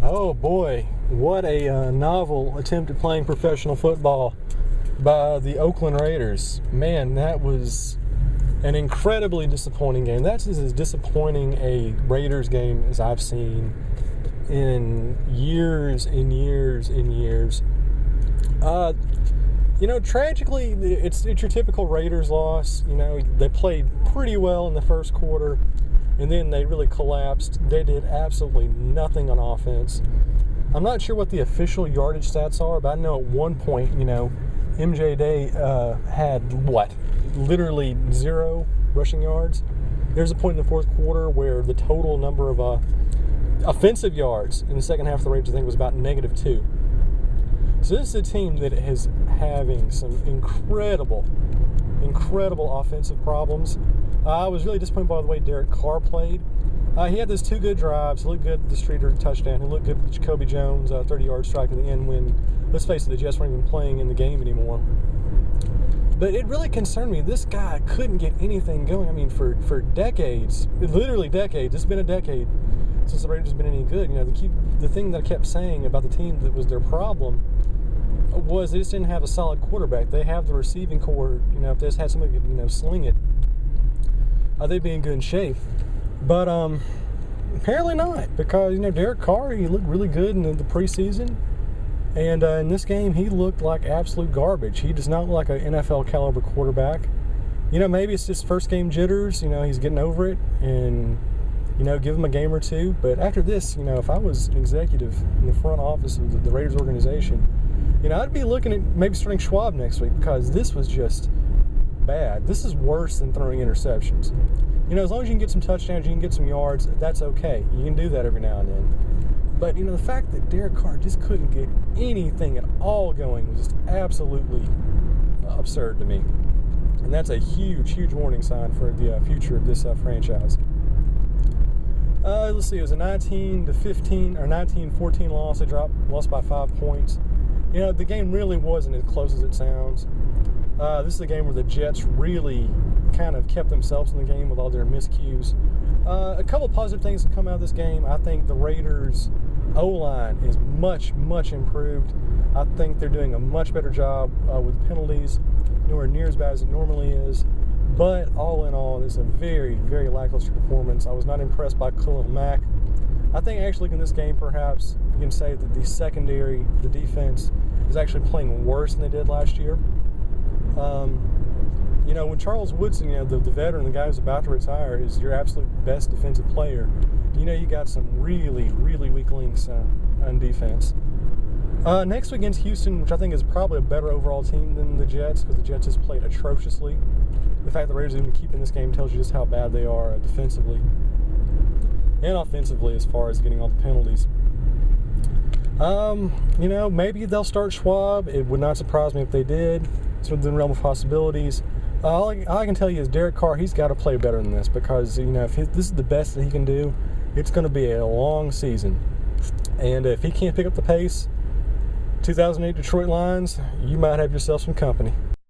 Oh boy, what a novel attempt at playing professional football by the Oakland Raiders. Man, that was an incredibly disappointing game. That's as disappointing a Raiders game as I've seen in years and years and years. Tragically, it's your typical Raiders loss. They played pretty well in the first quarter, and then they really collapsed. They did absolutely nothing on offense. I'm not sure what the official yardage stats are, but I know at one point, MJ Day had literally 0 rushing yards. There's a point in the fourth quarter where the total number of offensive yards in the second half of the Raiders, I think, was about -2. So this is a team that is having some incredible offensive problems. I was really disappointed by the way Derek Carr played. He had those 2 good drives. He looked good at the Streeter touchdown. He looked good at Jacoby Jones' 30-yard strike at the end when, let's face it, the Jets weren't even playing in the game anymore. But it really concerned me. This guy couldn't get anything going. I mean, for decades, literally decades, it's been a decade since the Raiders have been any good. The thing that I kept saying about the team that was their problem was they just didn't have a solid quarterback. They have the receiving core. If they just had somebody who could, sling it, they'd be in good shape. But apparently not, because Derek Carr, he looked really good in the preseason, and in this game he looked like absolute garbage. He does not look like an NFL caliber quarterback. Maybe it's just first game jitters. He's getting over it, and give him a game or two. But after this, if I was an executive in the front office of the Raiders organization, I'd be looking at maybe starting Schwab next week, because this was just bad. This is worse than throwing interceptions. As long as you can get some touchdowns, you can get some yards, that's okay. You can do that every now and then. But, the fact that Derek Carr just couldn't get anything at all going was just absolutely absurd to me. And that's a huge, huge warning sign for the future of this franchise. Let's see, it was a 19-15 or 19-14 loss. They lost by 5 points. The game really wasn't as close as it sounds. This is a game where the Jets really kind of kept themselves in the game with all their miscues. A couple positive things that come out of this game. I think the Raiders' O-line is much, much improved. I think they're doing a much better job with penalties, nowhere near as bad as it normally is. But all in all, it's a very, very lackluster performance. I was not impressed by Khalil Mack. I think actually in this game, perhaps you can say that the secondary, the defense, is actually playing worse than they did last year. When Charles Woodson, the veteran, the guy who's about to retire, is your absolute best defensive player, you got some really, really weak links on defense. Next week against Houston, which I think is probably a better overall team than the Jets, because the Jets has played atrociously. The fact the Raiders are even keeping this game tells you just how bad they are defensively and offensively as far as getting all the penalties. Maybe they'll start Schwab. It would not surprise me if they did. It's within the realm of possibilities. All I can tell you is Derek Carr, he's got to play better than this, because, if this is the best that he can do, it's going to be a long season. And if he can't pick up the pace, 2008 Detroit Lions, you might have yourself some company.